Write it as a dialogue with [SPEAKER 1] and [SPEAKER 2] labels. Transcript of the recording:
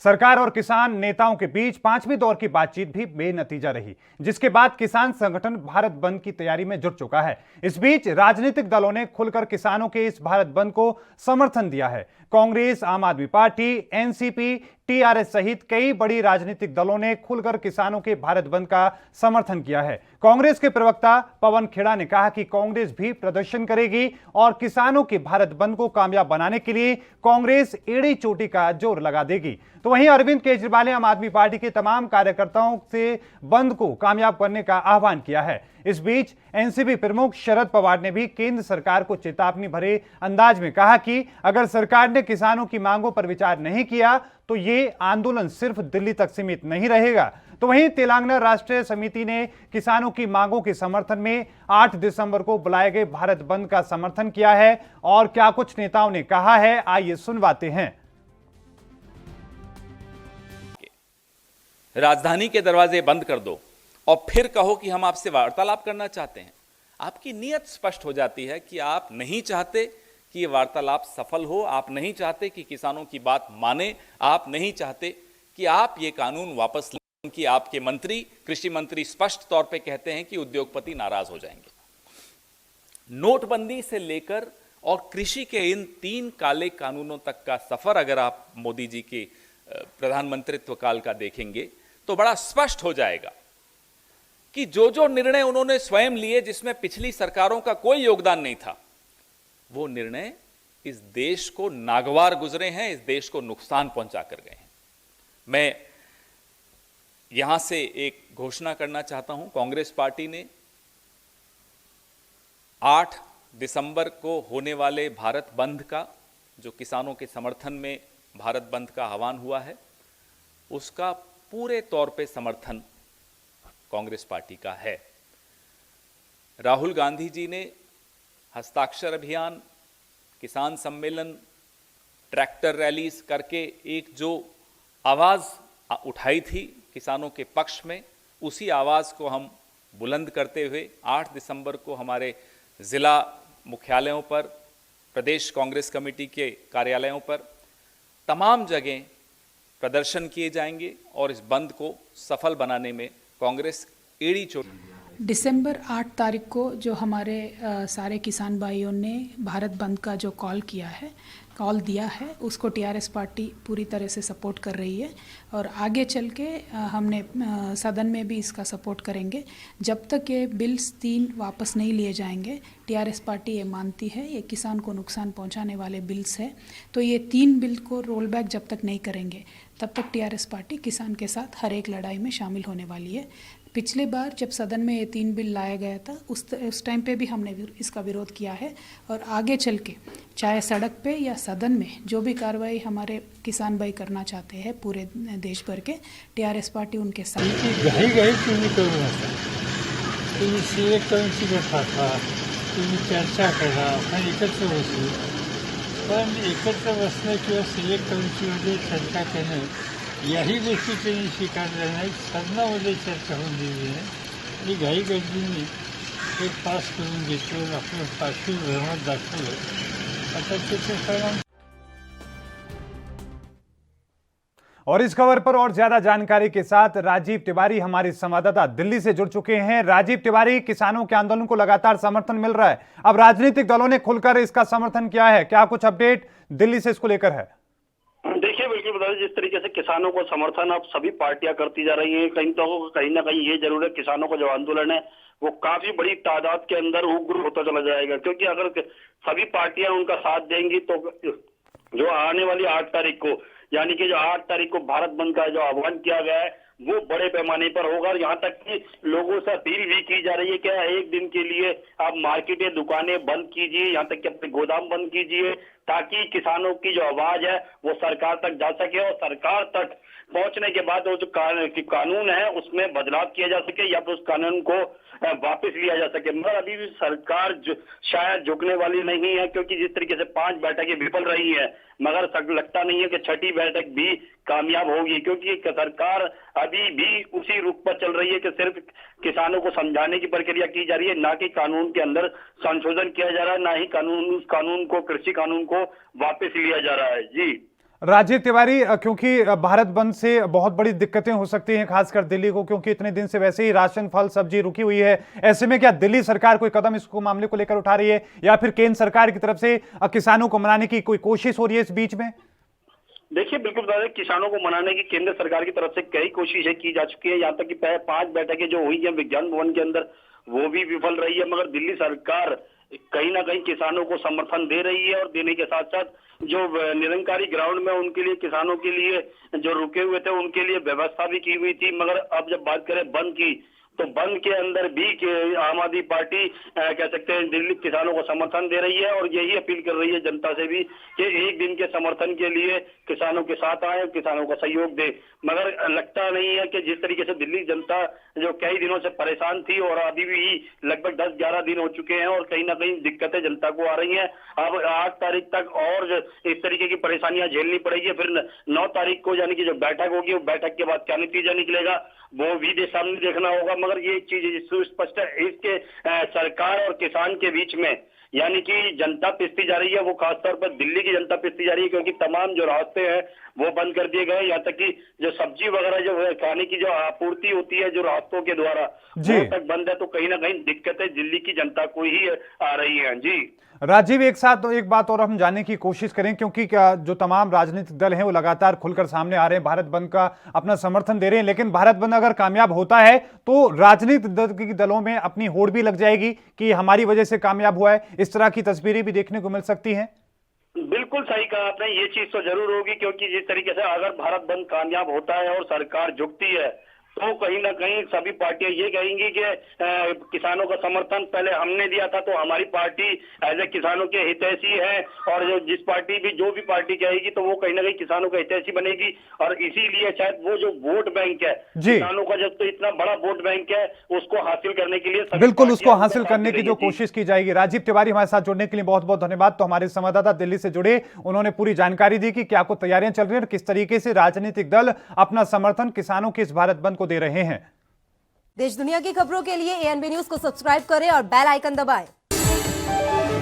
[SPEAKER 1] सरकार और किसान नेताओं के बीच पांचवें दौर की बातचीत भी बेनतीजा रही, जिसके बाद किसान संगठन भारत बंद की तैयारी में जुट चुका है। इस बीच राजनीतिक दलों ने खुलकर किसानों के इस भारत बंद को समर्थन दिया है। कांग्रेस, आम आदमी पार्टी, एनसीपी, टीआरएस सहित कई बड़ी राजनीतिक दलों ने खुलकर किसानों के भारत बंद का समर्थन किया है। कांग्रेस के प्रवक्ता पवन खेड़ा ने कहा कि कांग्रेस भी प्रदर्शन करेगी और किसानों के भारत बंद को कामयाब बनाने के लिए कांग्रेस एड़ी चोटी का जोर लगा देगी। तो वहीं अरविंद केजरीवाल ने आम आदमी पार्टी के तमाम कार्यकर्ताओं से बंद को कामयाब करने का आह्वान किया है। इस बीच एनसीपी प्रमुख शरद पवार ने भी केंद्र सरकार को चेतावनी भरे अंदाज में कहा कि अगर सरकार ने किसानों की मांगों पर विचार नहीं किया तो ये आंदोलन सिर्फ दिल्ली तक सीमित नहीं रहेगा। तो वहीं तेलंगाना राष्ट्रीय समिति ने किसानों की मांगों के समर्थन में 8 दिसंबर को बुलाए गए भारत बंद का समर्थन किया है। और क्या कुछ नेताओं ने कहा है, आइए सुनवाते हैं।
[SPEAKER 2] राजधानी के दरवाजे बंद कर दो और फिर कहो कि हम आपसे वार्तालाप करना चाहते हैं। आपकी नीयत स्पष्ट हो जाती है कि आप नहीं चाहते कि ये वार्तालाप सफल हो, आप नहीं चाहते कि किसानों की बात माने, आप नहीं चाहते कि आप ये कानून वापस लें। कि आपके मंत्री, कृषि मंत्री स्पष्ट तौर पे कहते हैं कि उद्योगपति नाराज हो जाएंगे। नोटबंदी से लेकर और कृषि के इन 3 काले कानूनों तक का सफर अगर आप मोदी जी के प्रधानमंत्रित्व काल का देखेंगे तो बड़ा स्पष्ट हो जाएगा कि जो जो निर्णय उन्होंने स्वयं लिए, जिसमें पिछली सरकारों का कोई योगदान नहीं था, वो निर्णय इस देश को नागवार गुजरे हैं, इस देश को नुकसान पहुंचा कर गए हैं। मैं यहां से एक घोषणा करना चाहता हूं। कांग्रेस पार्टी ने 8 दिसंबर को होने वाले भारत बंद का, जो किसानों के समर्थन में भारत बंद का आह्वान हुआ है, उसका पूरे तौर पे समर्थन कांग्रेस पार्टी का है। राहुल गांधी जी ने हस्ताक्षर अभियान, किसान सम्मेलन, ट्रैक्टर रैलीज करके एक जो आवाज उठाई थी किसानों के पक्ष में, उसी आवाज को हम बुलंद करते हुए 8 दिसंबर को हमारे जिला मुख्यालयों पर, प्रदेश कांग्रेस कमेटी के कार्यालयों पर, तमाम जगह प्रदर्शन किए जाएंगे और इस बंद को सफल बनाने में कांग्रेस एड़ी चोटी।
[SPEAKER 3] दिसंबर 8 तारीख को जो हमारे सारे किसान भाइयों ने भारत बंद का जो कॉल दिया है, उसको टीआरएस पार्टी पूरी तरह से सपोर्ट कर रही है और आगे चल के हमने सदन में भी इसका सपोर्ट करेंगे। जब तक ये बिल्स 3 वापस नहीं लिए जाएंगे, टीआरएस पार्टी ये मानती है ये किसान को नुकसान पहुंचाने वाले बिल्स है, तो ये 3 बिल को रोल बैक जब तक नहीं करेंगे तब तक टीआरएस पार्टी किसान के साथ हर एक लड़ाई में शामिल होने वाली है। पिछले बार जब सदन में ये 3 बिल लाया गया था, उस टाइम पे भी हमने इसका विरोध किया है और आगे चल के चाहे सड़क पे या सदन में जो भी कार्रवाई हमारे किसान भाई करना चाहते हैं पूरे देश भर के, टीआरएस पार्टी उनके साथ।
[SPEAKER 4] तुम्ही चर्चा करा आणि एकत्र बसू, पण एकत्र बसणं किंवा सिलेक्ट कमिटीमध्ये चर्चा करणं याही गोष्टी त्यांनी स्वीकारल्या नाहीत। सदनामध्ये चर्चा होऊन दिली आहे आणि घाईगर्दीने एक पास करून घेतलं, आपलं पाचवी धर्मात दाखवलं। आता त्याचे परिणाम।
[SPEAKER 1] और इस खबर पर और ज्यादा जानकारी के साथ राजीव तिवारी हमारे संवाददाता दिल्ली से जुड़ चुके हैं। राजीव तिवारी, किसानों के आंदोलन को लगातार समर्थन मिल रहा है, अब राजनीतिक दलों ने खुलकर इसका समर्थन किया है, क्या कुछ अपडेट दिल्ली से इसको लेकर है?
[SPEAKER 5] देखिए, बिल्कुल बता दें, जिस तरीके से किसानों को समर्थन अब सभी पार्टियां करती जा रही हैं, कहीं ना कहीं ये जरूर है किसानों का जो आंदोलन है वो काफी बड़ी तादाद के अंदर उग्र होता चला जाएगा, क्योंकि अगर सभी पार्टियां उनका साथ देंगी तो जो आने वाली 8 तारीख को, यानी कि जो 8 तारीख को भारत बंद का जो आह्वान किया गया है वो बड़े पैमाने पर होगा। और यहाँ तक कि लोगों से अपील भी की जा रही है कि एक दिन के लिए आप मार्केटें, दुकानें बंद कीजिए, यहाँ तक कि अपने गोदाम बंद कीजिए, ताकि किसानों की जो आवाज है वो सरकार तक जा सके और सरकार तक पहुंचने के बाद वो जो कानून है उसमें बदलाव किया जा सके या फिर उस कानून को वापस लिया जा सके। मगर अभी भी सरकार शायद झुकने वाली नहीं है, क्योंकि जिस तरीके से 5 बैठकें विफल रही है, मगर लगता नहीं है कि 6ठी बैठक भी कामयाब होगी, क्योंकि सरकार अभी भी उसी रुख पर चल रही है कि सिर्फ किसानों को समझाने की प्रक्रिया की जा रही है, ना कि कानून के अंदर संशोधन किया जा रहा है, ना ही कानून को, कृषि कानून को वापस लिया जा रहा है। जी
[SPEAKER 1] राजीव तिवारी, क्योंकि भारत बंद से बहुत बड़ी दिक्कतें हो सकती हैं खासकर दिल्ली को, क्योंकि इतने दिन से वैसे ही राशन फल सब्जी रुकी हुई है। ऐसे में क्या दिल्ली सरकार कोई कदम इसको मामले को लेकर उठा रही है या फिर केंद्र सरकार की तरफ से किसानों को मनाने की कोई कोशिश हो रही है इस बीच में?
[SPEAKER 5] देखिए, बिल्कुल बता दें, किसानों को मनाने की केंद्र सरकार की तरफ से कई कोशिशें की जा चुकी है। यहाँ तक कि 5 बैठकें जो हुई हैं विज्ञान भवन के अंदर, वो भी विफल रही है। मगर दिल्ली सरकार कहीं ना कहीं किसानों को समर्थन दे रही है और देने के साथ साथ जो निरंकारी ग्राउंड में उनके लिए, किसानों के लिए जो रुके हुए थे उनके लिए व्यवस्था भी की हुई थी। मगर अब जब बात करें बंद की, तो बंद के अंदर भी आम आदमी पार्टी कह सकते हैं दिल्ली किसानों को समर्थन दे रही है और यही अपील कर रही है जनता से भी कि एक दिन के समर्थन के लिए किसानों के साथ आए, किसानों का सहयोग दे। मगर लगता नहीं है कि जिस तरीके से दिल्ली जनता जो कई दिनों से परेशान थी और अभी भी लगभग 10-11 दिन हो चुके हैं और कहीं ना कहीं दिक्कतें जनता को आ रही हैं। अब 8 तारीख तक और इस तरीके की परेशानियां झेलनी पड़ेगी। फिर 9 तारीख को यानी कि जो बैठक होगी, वो बैठक के बाद क्या नतीजा निकलेगा वो भी सामने देखना होगा। मगर ये चीज सुस्पष्ट है, इसके सरकार और किसान के बीच में यानी कि जनता पिसती जा रही है। वो खासतौर पर दिल्ली की जनता पिसती जा रही है क्योंकि तमाम जो रास्ते हैं वो बंद कर दिए गए। यहाँ तक कि जो सब्जी वगैरह जो खाने की जो आपूर्ति होती है जो रास्तों के द्वारा, वो तक बंद है। तो कहीं ना कहीं दिक्कतें दिल्ली की जनता को ही आ रही है। जी
[SPEAKER 1] राजीव, एक साथ एक बात और हम जानने की कोशिश करें, क्योंकि जो तमाम राजनीतिक दल हैं वो लगातार खुलकर सामने आ रहे हैं, भारत बंद का अपना समर्थन दे रहे हैं। लेकिन भारत बंद अगर कामयाब होता है तो राजनीतिक दलों में अपनी होड़ भी लग जाएगी कि हमारी वजह से कामयाब हुआ है। इस तरह की तस्वीरें भी देखने को मिल सकती हैं।
[SPEAKER 5] बिल्कुल सही कहा आपने, ये चीज तो जरूर होगी क्योंकि जिस तरीके से अगर भारत बंद कामयाब होता है और सरकार झुकती है तो कहीं ना कहीं सभी पार्टियां ये कहेंगी कि किसानों का समर्थन पहले हमने दिया था, तो हमारी पार्टी एज ए किसानों के हितैषी है। और जो भी पार्टी कहेगी तो वो कहीं ना कहीं किसानों का हितैषी बनेगी। और इसीलिए शायद वो जो वोट बैंक है किसानों का, जब तो इतना बड़ा वोट बैंक है, उसको हासिल करने के लिए
[SPEAKER 1] बिल्कुल उसको हासिल करने की जो कोशिश की जाएगी। राजीव तिवारी हमारे साथ जुड़ने के लिए बहुत बहुत धन्यवाद। तो हमारे संवाददाता दिल्ली से जुड़े, उन्होंने पूरी जानकारी दी कि क्या कुछ तैयारियां चल रही हैं, किस तरीके से राजनीतिक दल अपना समर्थन किसानों के इस भारत बंद को दे रहे हैं।
[SPEAKER 6] देश दुनिया की खबरों के लिए ANB न्यूज को सब्सक्राइब करें और बेल आइकन दबाएं।